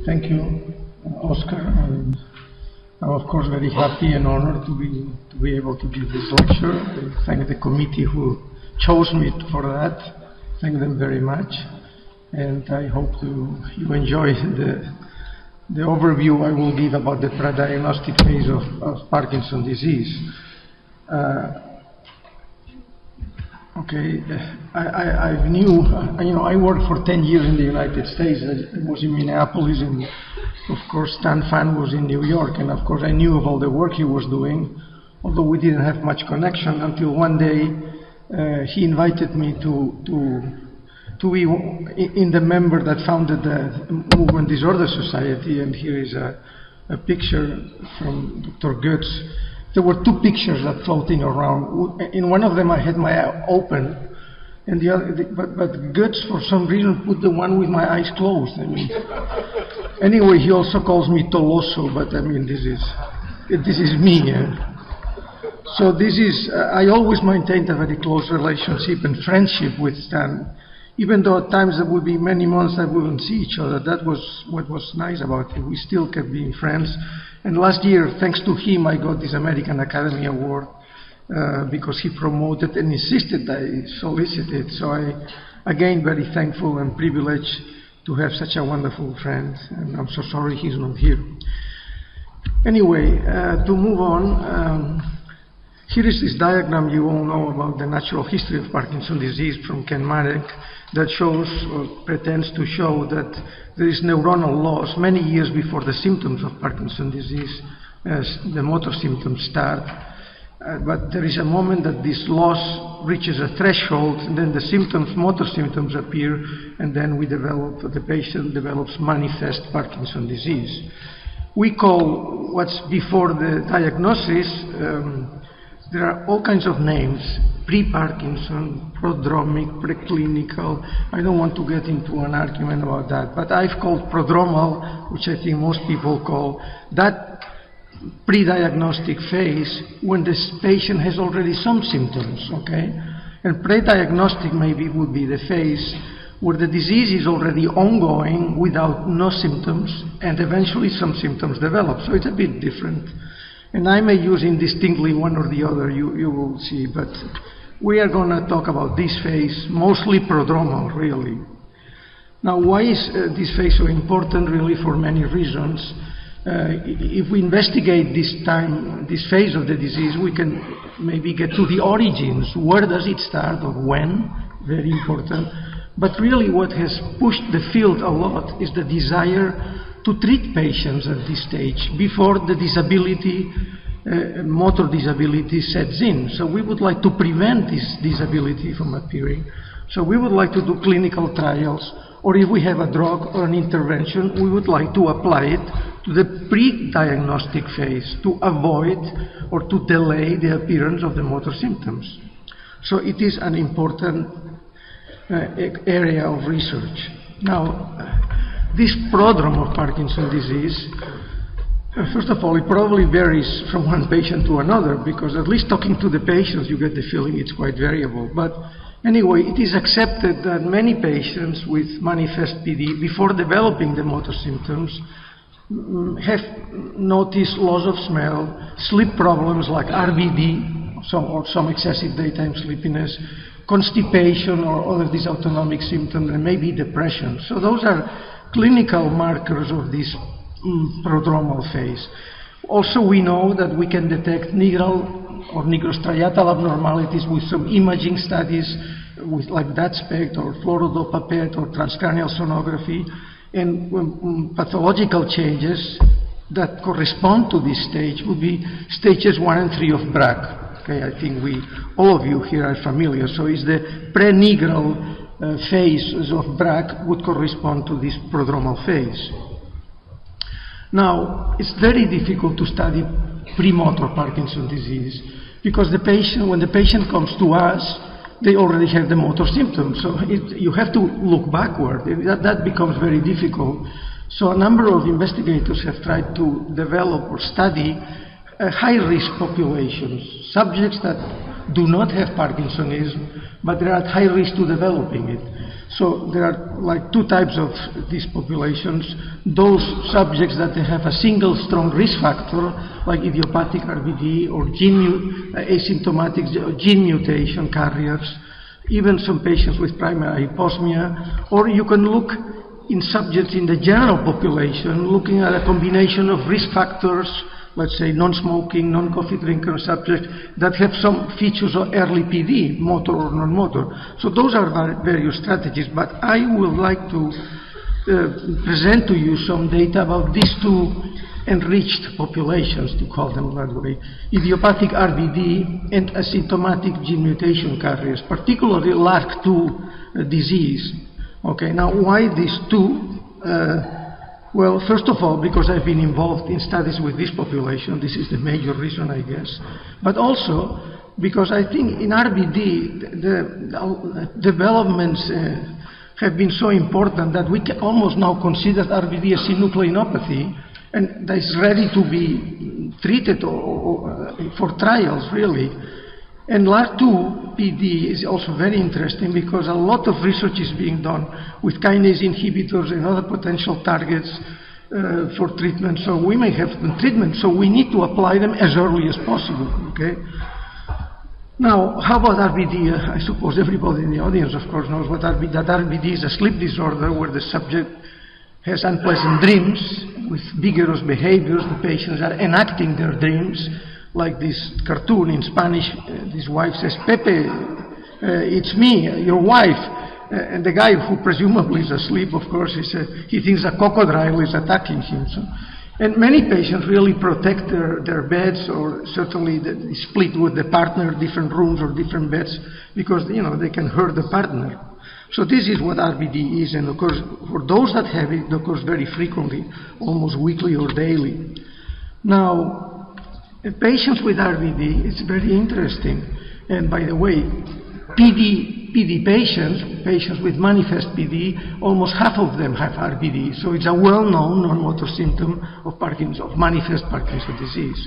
Thank you, Oscar. And I'm of course very happy and honored to be able to give this lecture. I thank the committee who chose me for that. Thank them very much. And I hope you enjoy the overview I will give about the prediagnostic phase of Parkinson's disease. I worked for 10 years in the United States. I was in Minneapolis, and of course Fahn was in New York, and of course I knew of all the work he was doing, although we didn't have much connection until one day he invited me to be in the member that founded the Movement Disorder Society, and here is a picture from Dr. Goetz. There were two pictures that floating around. In one of them I had my eye open, and the other, but Goetz for some reason put the one with my eyes closed. Anyway, he also calls me Tolosa, but this is me. So this is, I always maintained a very close relationship and friendship with Stan, even though at times there would be many months that we wouldn't see each other. That was what was nice about it. We still kept being friends. And last year, thanks to him, I got this American Academy Award because he promoted and insisted I solicit it. So I, again, very thankful and privileged to have such a wonderful friend. And I'm so sorry he's not here. Anyway, to move on, here is this diagram you all know about the natural history of Parkinson's disease from Ken Marek that shows or pretends to show that there is neuronal loss many years before the symptoms of Parkinson's disease, as the motor symptoms start. But there is a moment that this loss reaches a threshold, and then the symptoms, motor symptoms appear, and then the patient develops manifest Parkinson's disease. We call what's before the diagnosis, there are all kinds of names, pre-Parkinson, prodromic, preclinical. I don't want to get into an argument about that, but I've called prodromal, which I think most people call, that pre-diagnostic phase when this patient has already some symptoms, okay? And pre-diagnostic maybe would be the phase where the disease is already ongoing without no symptoms, and eventually some symptoms develop, so it's a bit different. And I may use indistinctly one or the other, you will see, but we are going to talk about this phase, mostly prodromal, really. Now, why is this phase so important? Really, for many reasons. If we investigate this phase of the disease, we can maybe get to the origins. Where does it start or when? Very important. But really what has pushed the field a lot is the desire to treat patients at this stage before the disability, motor disability sets in. So we would like to prevent this disability from appearing. So we would like to do clinical trials, or if we have a drug or an intervention, we would like to apply it to the pre-diagnostic phase to avoid or to delay the appearance of the motor symptoms. So it is an important area of research. Now, this prodrome of Parkinson's disease, first of all, it probably varies from one patient to another, because at least talking to the patients, you get the feeling it's quite variable. But anyway, it is accepted that many patients with manifest PD, before developing the motor symptoms, have noticed loss of smell, sleep problems like RBD, or some excessive daytime sleepiness, constipation or other dysautonomic symptoms, and maybe depression. So those are clinical markers of this prodromal phase. Also, we know that we can detect nigral or nigrostriatal abnormalities with some imaging studies with like DAT-SPECT or fluorodopa PET or transcranial sonography, and pathological changes that correspond to this stage would be stages 1 and 3 of BRAC. Okay, I think all of you here are familiar. So it's the pre-nigral phases of BRAC would correspond to this prodromal phase. Now, it's very difficult to study premotor Parkinson's disease because when the patient comes to us, they already have the motor symptoms. So you have to look backward. That becomes very difficult. So a number of investigators have tried to develop or study high-risk populations, subjects that do not have Parkinsonism, but they are at high risk to developing it. So there are like two types of these populations. Those subjects that they have a single strong risk factor, like idiopathic RBD or asymptomatic gene mutation carriers, even some patients with primary hyposmia, or you can look in subjects in the general population, looking at a combination of risk factors, let's say non-smoking, non-coffee drinker subjects that have some features of early PD, motor or non-motor. So those are various strategies, but I would like to present to you some data about these two enriched populations, to call them that way, idiopathic RBD and asymptomatic gene mutation carriers, particularly LARC2 disease. Okay, now why these two? Well, first of all, because I've been involved in studies with this population, this is the major reason, I guess, but also because I think in RBD, the developments have been so important that we can almost now consider RBD a synucleinopathy, and that is ready to be treated for trials, really. And LAR2 PD is also very interesting because a lot of research is being done with kinase inhibitors and other potential targets for treatment. So we may have the treatment, so we need to apply them as early as possible, okay? Now, how about RBD? I suppose everybody in the audience, of course, knows that RBD is a sleep disorder where the subject has unpleasant dreams with vigorous behaviors. The patients are enacting their dreams, like this cartoon in Spanish. This wife says, "Pepe, it's me, your wife." And the guy, who presumably is asleep, of course, he thinks a crocodile is attacking him. So, and many patients really protect their beds, or certainly they split with the partner, different rooms or different beds, because they can hurt the partner. So this is what RBD is, and of course, for those that have it, it occurs very frequently, almost weekly or daily. Now, patients with RBD, it's very interesting. And by the way, PD patients with manifest PD, almost half of them have RBD. So it's a well-known non-motor symptom of Parkinson, of manifest Parkinson's disease.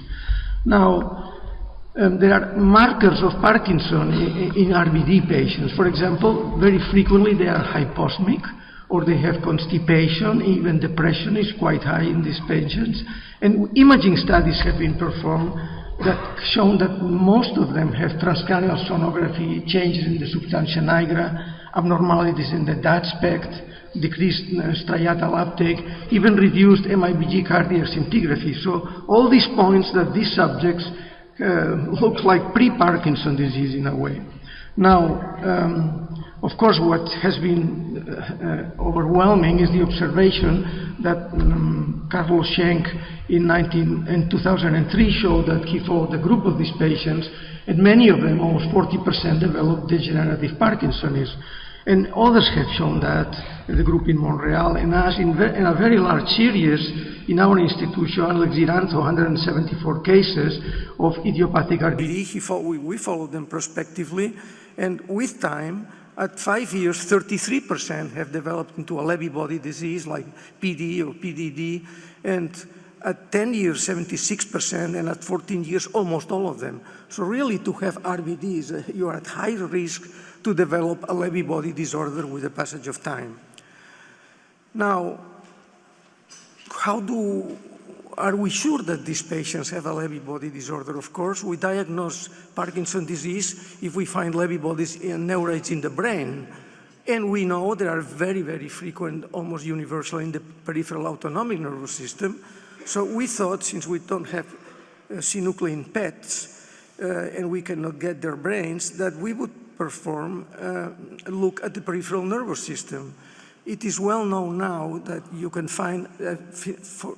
Now, there are markers of Parkinson in RBD patients. For example, very frequently they are hyposmic, or they have constipation. Even depression is quite high in these patients. And imaging studies have been performed that shown that most of them have transcranial sonography, changes in the substantia nigra, abnormalities in the DAT-SPECT, decreased striatal uptake, even reduced MIBG cardiac scintigraphy. So all these points that these subjects look like pre-Parkinson disease in a way. Now, of course, what has been overwhelming is the observation that Carlos Schenk in 2003 showed that he followed a group of these patients, and many of them, almost 40%, developed degenerative Parkinsonism. And others have shown that, the group in Montreal, and us in a very large series in our institution, Alex Giranzo, 174 cases of idiopathic RBD. We followed them prospectively, and with time, at 5 years, 33% have developed into a Lewy body disease like PD or PDD, and at 10 years, 76%, and at 14 years, almost all of them. So really, to have RBDs, you are at high risk to develop a Lewy body disorder with the passage of time. Now, are we sure that these patients have a Lewy body disorder? Of course, we diagnose Parkinson's disease if we find Lewy bodies and neurites in the brain. And we know they are very, very frequent, almost universal in the peripheral autonomic nervous system. So we thought, since we don't have synuclein PETs and we cannot get their brains, that we would perform a look at the peripheral nervous system. It is well known now that you can find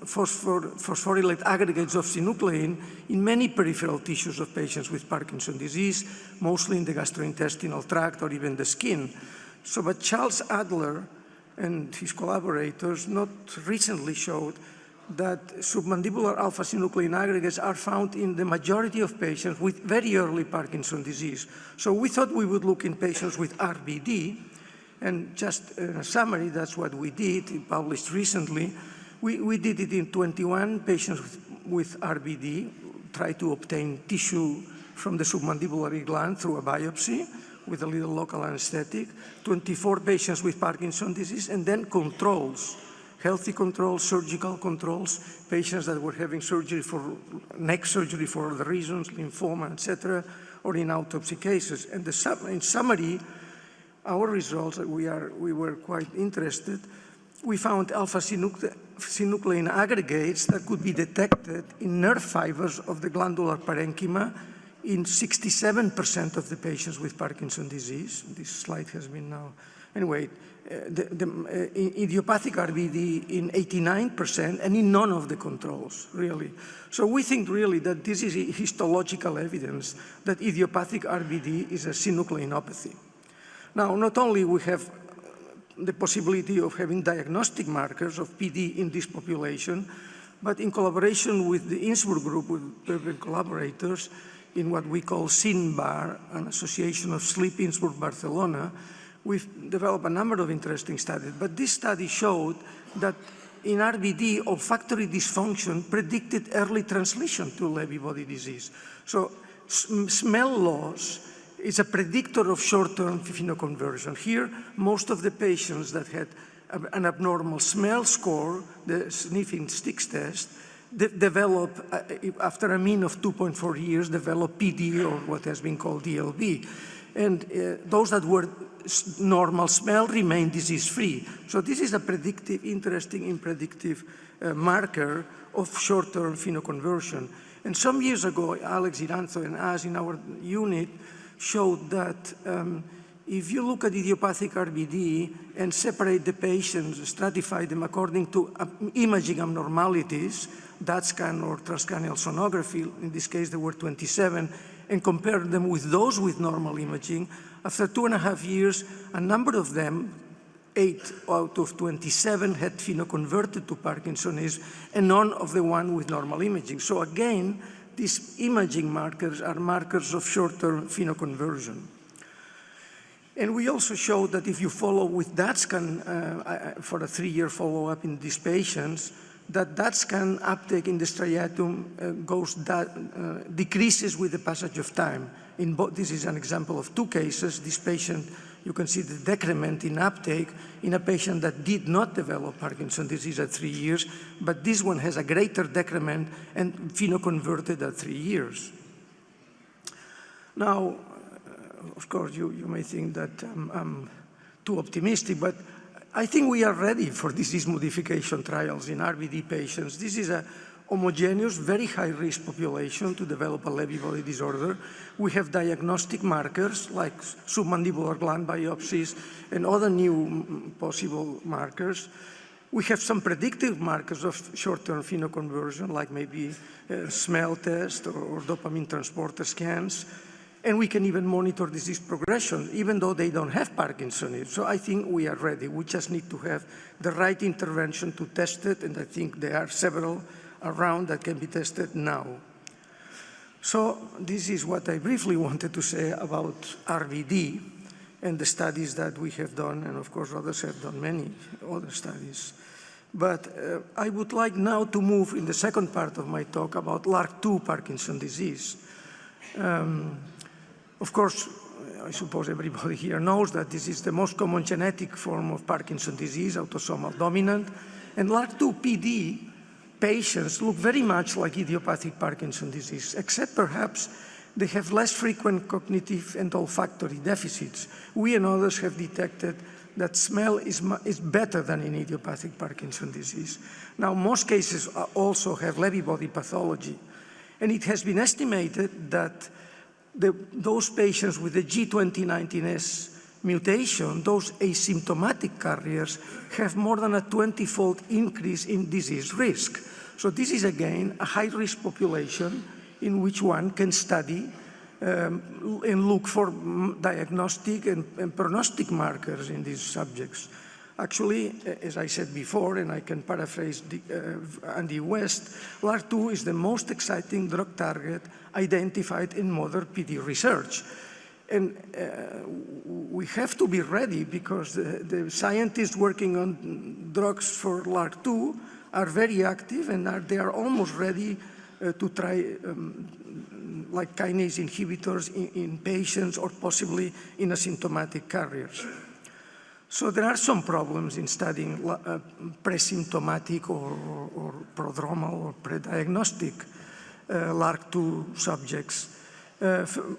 phosphorylate aggregates of synuclein in many peripheral tissues of patients with Parkinson's disease, mostly in the gastrointestinal tract or even the skin. So, but Charles Adler and his collaborators not recently showed that submandibular alpha-synuclein aggregates are found in the majority of patients with very early Parkinson's disease. So we thought we would look in patients with RBD. And just in a summary, that's what we did, published recently. We did it in 21 patients with RBD, tried to obtain tissue from the submandibular gland through a biopsy. with a little local anesthetic, 24 patients with Parkinson's disease, and then controls, healthy controls, surgical controls, patients that were having surgery for neck surgery for other reasons, lymphoma, etc., or in autopsy cases. And in summary, our results, we were quite interested. We found alpha-synuclein aggregates that could be detected in nerve fibers of the glandular parenchyma in 67% of the patients with Parkinson's disease. This slide has been now. Anyway, idiopathic RBD in 89% and in none of the controls, really. So we think really that this is histological evidence that idiopathic RBD is a synucleinopathy. Now, not only we have the possibility of having diagnostic markers of PD in this population, but in collaboration with the Innsbruck group, with urban collaborators, in what we call SINBAR, an association of Sleep Innsbruck Barcelona, we've developed a number of interesting studies. But this study showed that in RBD, olfactory dysfunction predicted early translation to Lewy body disease. So smell loss is a predictor of short-term phenoconversion. Here, most of the patients that had an abnormal smell score, the sniffing sticks test, develop, after a mean of 2.4 years, develop PD, or what has been called DLB. And those that were normal smell remain disease-free. So this is a predictive, interesting, predictive marker of short-term phenoconversion. And some years ago, Alex Iranzo and us in our unit showed that if you look at idiopathic RBD and separate the patients, stratify them according to imaging abnormalities, DaTscan or transcranial sonography, in this case there were 27, and compare them with those with normal imaging, after 2.5 years, a number of them, 8 out of 27, had phenoconverted to Parkinsonism, and none of the one with normal imaging. So again, these imaging markers are markers of short-term phenoconversion. And we also showed that if you follow with DaTscan for a 3-year follow-up in these patients, that DaTscan uptake in the striatum decreases with the passage of time. This is an example of 2 cases. This patient, you can see the decrement in uptake in a patient that did not develop Parkinson's disease at 3 years, but this one has a greater decrement and phenoconverted at 3 years. Now, of course, you may think that I'm too optimistic, but I think we are ready for disease modification trials in RBD patients. This is a homogeneous, very high-risk population to develop a Lewy body disorder. We have diagnostic markers like submandibular gland biopsies and other new possible markers. We have some predictive markers of short-term phenoconversion, like maybe smell test or dopamine transporter scans. And we can even monitor disease progression, even though they don't have Parkinsonism. So I think we are ready. We just need to have the right intervention to test it, and I think there are several around that can be tested now. So this is what I briefly wanted to say about RBD and the studies that we have done, and of course others have done many other studies. But I would like now to move in the second part of my talk about LRRK2 Parkinson's disease. Of course, I suppose everybody here knows that this is the most common genetic form of Parkinson's disease, autosomal dominant, and LRRK2 PD patients look very much like idiopathic Parkinson's disease, except perhaps they have less frequent cognitive and olfactory deficits. We and others have detected that smell is better than in idiopathic Parkinson's disease. Now, most cases also have Lewy body pathology, and it has been estimated that those patients with the G2019S mutation, those asymptomatic carriers, have more than a 20-fold increase in disease risk. So this is, again, a high-risk population in which one can study and look for diagnostic and prognostic markers in these subjects. Actually, as I said before, and I can paraphrase Andy West, LRRK2 is the most exciting drug target identified in modern PD research. And we have to be ready because the scientists working on drugs for LRRK2 are very active, and they are almost ready to try like kinase inhibitors in patients or possibly in asymptomatic carriers. So there are some problems in studying pre-symptomatic or prodromal or pre-diagnostic LRRK2 subjects.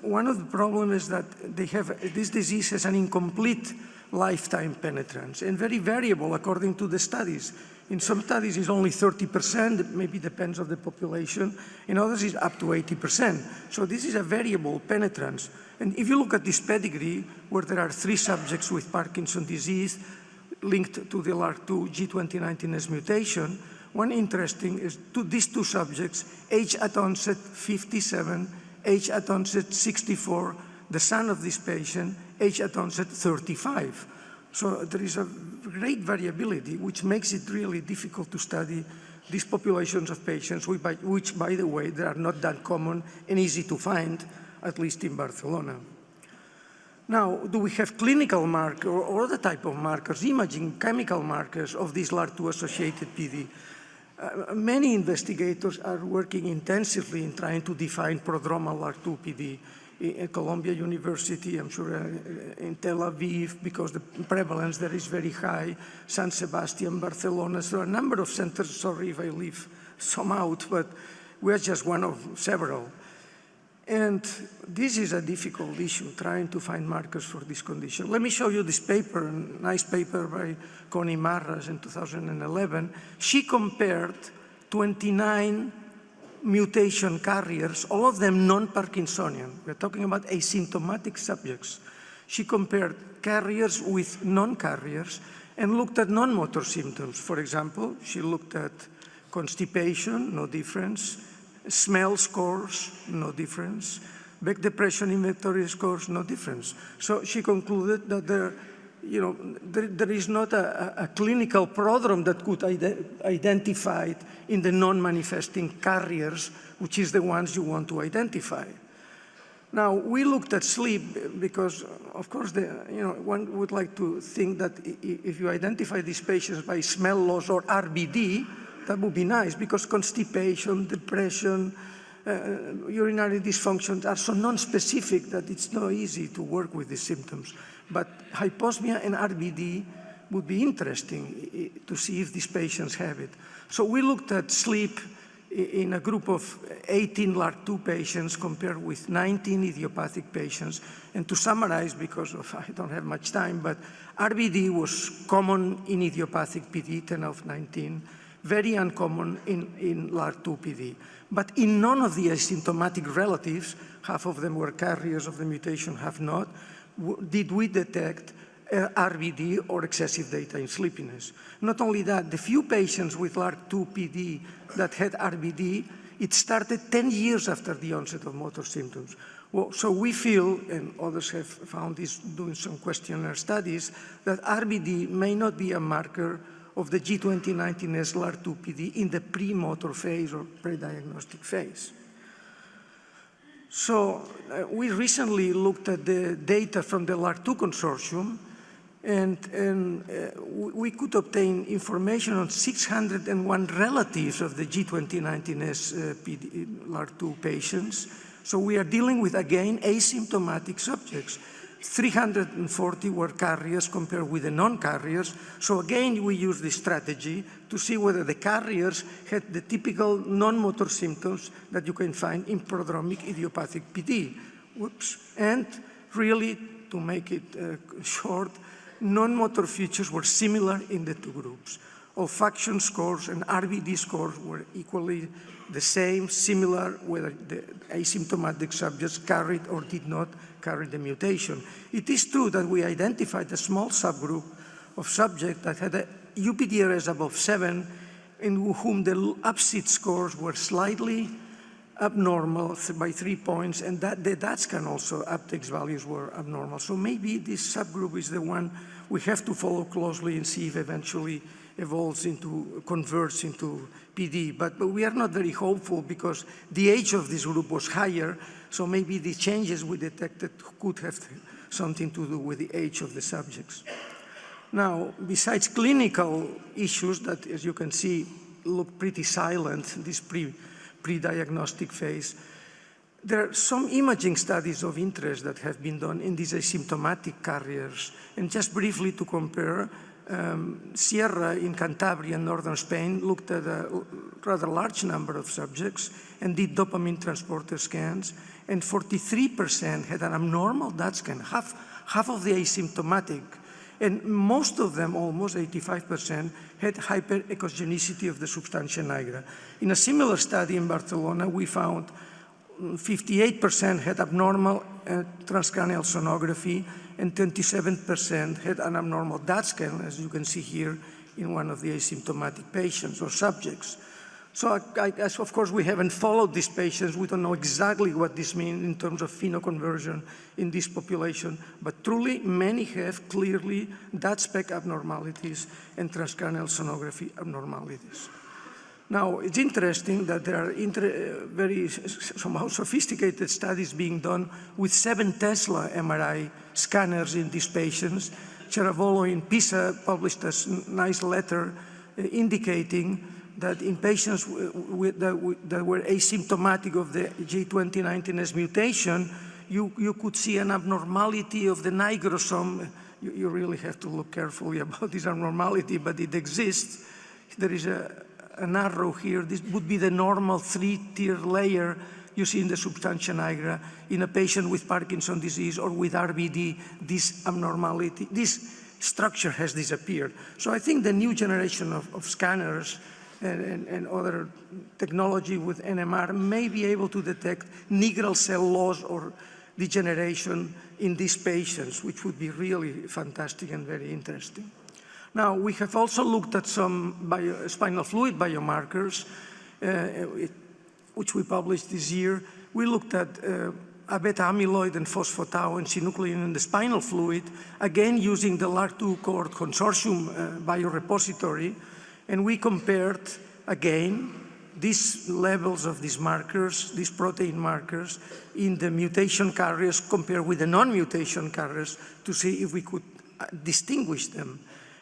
One of the problems is that this disease has an incomplete lifetime penetrance and very variable according to the studies. In some studies it's only 30%, it maybe depends on the population. In others it's up to 80%. So this is a variable penetrance. And if you look at this pedigree, where there are 3 subjects with Parkinson's disease linked to the LRRK2 G2019S mutation, one interesting is these 2 subjects, age at onset 57, age at onset 64, the son of this patient, age at onset 35. So there is a great variability, which makes it really difficult to study these populations of patients, which, by the way, they are not that common and easy to find, at least in Barcelona. Now, do we have clinical markers or other type of markers, imaging, chemical markers of this LRRK2-associated PD? Many investigators are working intensively in trying to define prodromal LRRK2 PD. In Columbia University, I'm sure in Tel Aviv, because the prevalence there is very high, San Sebastian, Barcelona. So a number of centers, sorry if I leave some out, but we're just one of several. And this is a difficult issue, trying to find markers for this condition. Let me show you this paper, a nice paper by Connie Marras in 2011. She compared 29 mutation carriers, all of them non-Parkinsonian. We're talking about asymptomatic subjects. She compared carriers with non-carriers and looked at non-motor symptoms. For example, she looked at constipation, no difference, smell scores, no difference, Beck depression inventory scores, no difference. So she concluded that there is not a clinical prodrome that could identify in the non-manifesting carriers, which is the ones you want to identify. Now, we looked at sleep because, of course, one would like to think that if you identify these patients by smell loss or RBD, that would be nice, because constipation, depression, urinary dysfunctions are so non-specific that it's not easy to work with these symptoms. But hyposmia and RBD would be interesting to see if these patients have it. So we looked at sleep in a group of 18 LRRK2 patients compared with 19 idiopathic patients. And to summarize, because I don't have much time, but RBD was common in idiopathic PD, 10 out of 19, very uncommon in LRRK2 PD. But in none of the asymptomatic relatives, half of them were carriers of the mutation, half not, did we detect RBD or excessive daytime sleepiness. Not only that, the few patients with LRRK2 PD that had RBD, it started 10 years after the onset of motor symptoms. Well, so we feel, and others have found this doing some questionnaire studies, that RBD may not be a marker of the G2019S LRRK2 PD in the pre-motor phase or pre-diagnostic phase. So we recently looked at the data from the LRRK2 consortium, and we could obtain information on 601 relatives of the G2019S LRRK2 patients. So we are dealing with, again, asymptomatic subjects. 340 were carriers compared with the non-carriers. So again, we use this strategy to see whether the carriers had the typical non-motor symptoms that you can find in prodromic idiopathic PD. Whoops. And really, to make it short, non-motor features were similar in the 2 groups. Olfaction scores and RBD scores were equally the same, similar, whether the asymptomatic subjects carried or did not carry the mutation. It is true that we identified a small subgroup of subjects that had a UPDRS above 7, in whom the UPSID scores were slightly abnormal by 3 points, and that the DATSCAN also uptakes values were abnormal. So maybe this subgroup is the one we have to follow closely and see if eventually converts into PD. But we are not very hopeful because the age of this group was higher, so maybe the changes we detected could have something to do with the age of the subjects. Now, besides clinical issues that, as you can see, look pretty silent, this pre-diagnostic phase, There are some imaging studies of interest that have been done in these asymptomatic carriers. And just briefly to compare, Sierra in Cantabria and northern Spain looked at a rather large number of subjects and did dopamine transporter scans, and 43% had an abnormal DAT scan, half of the asymptomatic, and most of them, almost 85%, had hyperechogenicity of the substantia nigra. In a similar study in Barcelona, we found 58% had abnormal transcranial sonography, and 27% had an abnormal DAT scan, as you can see here in one of the asymptomatic patients or subjects. So I guess, of course, we haven't followed these patients. We don't know exactly what this means in terms of phenoconversion in this population, but truly many have clearly DAT spec abnormalities and transcranial sonography abnormalities. Now, it's interesting that there are very somehow sophisticated studies being done with 7 Tesla MRI scanners in these patients. Ceravolo in Pisa published a nice letter indicating that in patients that were asymptomatic of the G2019S mutation, you could see an abnormality of the nigrosome. You really have to look carefully about this abnormality, but it exists. There is an arrow here. This would be the normal 3-tier layer you see in the substantia nigra. In a patient with Parkinson's disease or with RBD, this abnormality, this structure has disappeared. So I think the new generation of scanners and other technology with NMR may be able to detect nigral cell loss or degeneration in these patients, which would be really fantastic and very interesting. Now, we have also looked at some spinal fluid biomarkers, which we published this year. We looked at beta amyloid and phospho-tau and synuclein in the spinal fluid, again using the LRRK2 cohort consortium biorepository, and we compared, again, these levels of these markers, these protein markers, in the mutation carriers compared with the non-mutation carriers to see if we could distinguish them.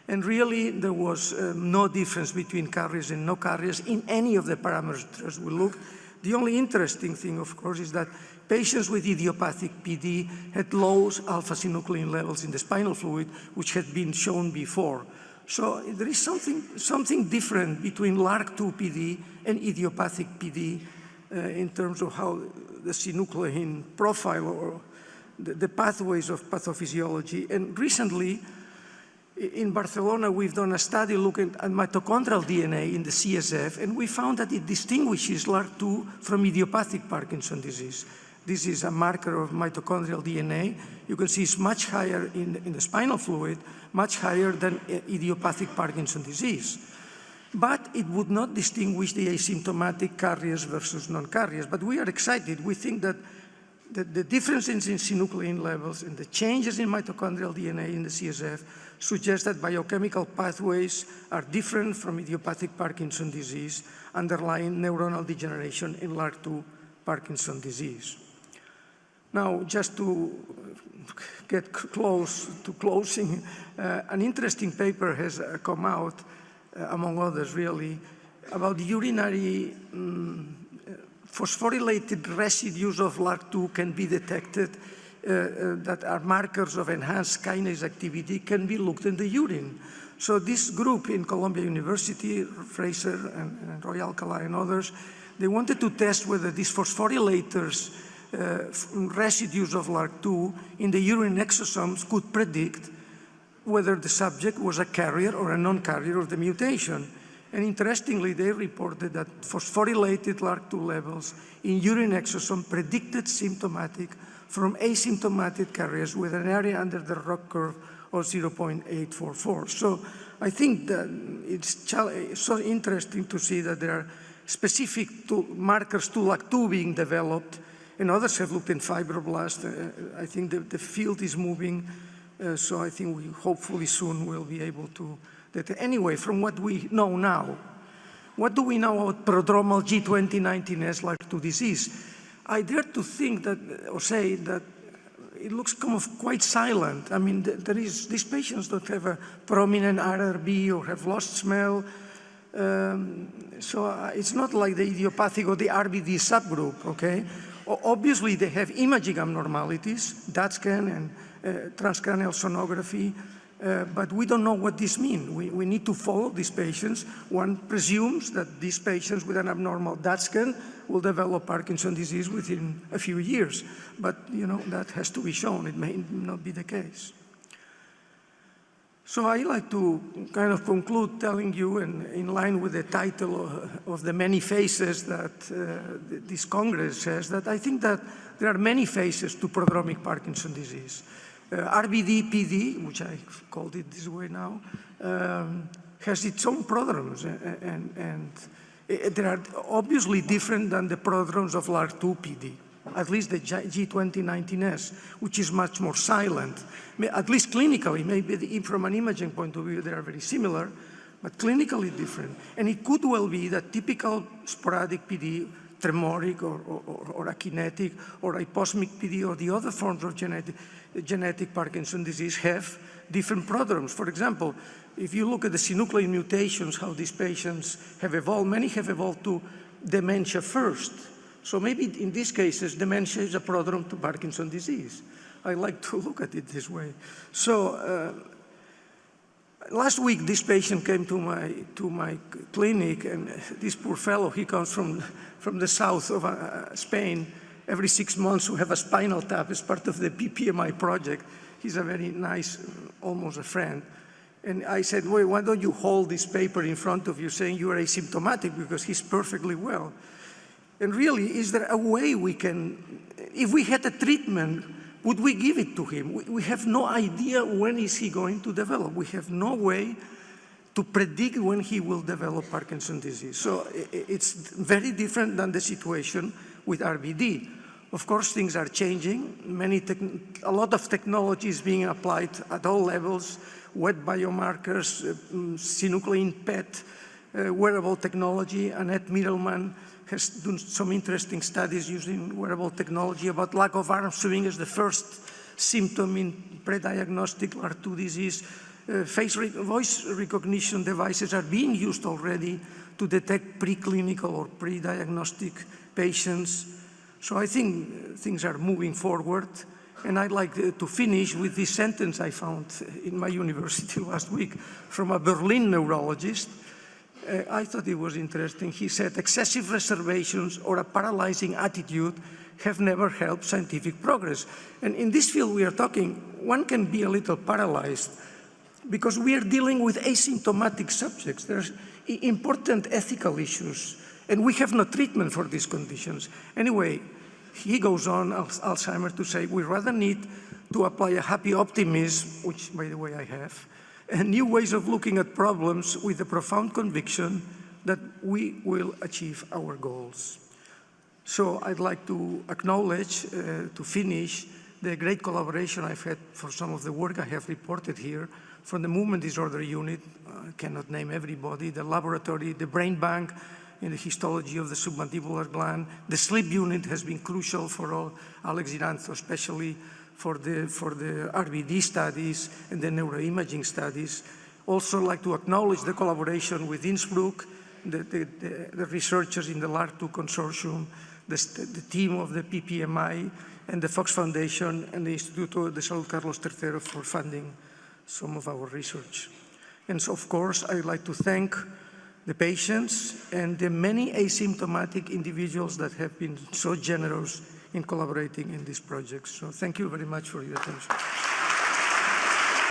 And really, there was no difference between carriers and no carriers in any of the parameters we looked. The only interesting thing, of course, is that patients with idiopathic PD had low alpha-synuclein levels in the spinal fluid, which had been shown before. So there is something different between LRRK2 PD and idiopathic PD in terms of how the synuclein profile or the pathways of pathophysiology. And recently, in Barcelona, we've done a study looking at mitochondrial DNA in the CSF, and we found that it distinguishes LRRK2 from idiopathic Parkinson's disease. This is a marker of mitochondrial DNA. You can see it's much higher in the spinal fluid, much higher than idiopathic Parkinson's disease. But it would not distinguish the asymptomatic carriers versus non-carriers. But we are excited. We think that the differences in synuclein levels and the changes in mitochondrial DNA in the CSF suggest that biochemical pathways are different from idiopathic Parkinson's disease, underlying neuronal degeneration in LRRK2 Parkinson's disease. Now, just to get close to closing, an interesting paper has come out, among others really, about urinary phosphorylated residues of LRRK2 can be detected that are markers of enhanced kinase activity, can be looked in the urine. So this group in Columbia University, Fraser and Roy Alcala and others, they wanted to test whether these phosphorylators, residues of LRRK2 in the urine exosomes could predict whether the subject was a carrier or a non-carrier of the mutation. And interestingly, they reported that phosphorylated LRRK2 levels in urine exosome predicted symptomatic from asymptomatic carriers with an area under the ROC curve of 0.844. So I think that it's so interesting to see that there are specific markers to LRRK2 being developed, and others have looked in fibroblasts. I think the field is moving, so I think we hopefully soon will be able to. Anyway, from what we know now, what do we know about prodromal G2019S LRRK2 disease? I dare to think that, or say that it looks kind of quite silent. I mean, these patients don't have a prominent RRB or have lost smell. So it's not like the idiopathic or the RBD subgroup, okay? Obviously, they have imaging abnormalities, DAT scan and transcranial sonography, but we don't know what this means. We need to follow these patients. One presumes that these patients with an abnormal DAT scan will develop Parkinson's disease within a few years. But, you know, that has to be shown. It may not be the case. So I like to kind of conclude telling you, and in line with the title of the many faces that this Congress says, that I think that there are many faces to prodromic Parkinson's disease. RBD, PD, which I called it this way now, has its own prodromes, and they are obviously different than the prodromes of LRRK2 PD, at least the G2019S, which is much more silent. At least clinically, maybe from an imaging point of view, they are very similar, but clinically different. And it could well be that typical sporadic PD, tremoric or akinetic or hyposmic PD or the other forms of genetic Parkinson's disease have different prodromes. For example, if you look at the synuclein mutations, how these patients have evolved, many have evolved to dementia first. So maybe in these cases, dementia is a prodrome to Parkinson's disease. I like to look at it this way. So last week, this patient came to my clinic, and this poor fellow, he comes from the south of Spain. Every 6 months, we have a spinal tap as part of the PPMI project. He's a very nice, almost a friend. And I said, wait, why don't you hold this paper in front of you saying you are asymptomatic, because he's perfectly well. And really, is there a way we can, if we had a treatment, would we give it to him? We have no idea when is he going to develop. We have no way to predict when he will develop Parkinson's disease. So it's very different than the situation with RBD. Of course, things are changing. A lot of technology is being applied at all levels, wet biomarkers, synuclein PET, wearable technology. Annette Middleman has done some interesting studies using wearable technology about lack of arm swing as the first symptom in prediagnostic LRRK2 disease. Voice recognition devices are being used already to detect preclinical or pre-diagnostic patients. So I think things are moving forward. And I'd like to finish with this sentence I found in my university last week from a Berlin neurologist. I thought it was interesting. He said, excessive reservations or a paralyzing attitude have never helped scientific progress. And in this field we are talking, one can be a little paralyzed because we are dealing with asymptomatic subjects. There's important ethical issues, and we have no treatment for these conditions. Anyway, he goes on, Alzheimer's, to say, we rather need to apply a happy optimism, which, by the way, I have, and new ways of looking at problems with the profound conviction that we will achieve our goals. So I'd like to acknowledge, to finish, the great collaboration I've had for some of the work I have reported here from the Movement Disorder Unit. I cannot name everybody, the laboratory, the brain bank in the histology of the submandibular gland. The sleep unit has been crucial for all, Alex Iranzo, especially for the RBD studies and the neuroimaging studies. Also like to acknowledge the collaboration with Innsbruck, the researchers in the LRRK2 consortium, the team of the PPMI and the Fox Foundation and the Instituto de Salud Carlos III for funding some of our research. And so, of course, I'd like to thank the patients and the many asymptomatic individuals that have been so generous in collaborating in this project. So thank you very much for your attention.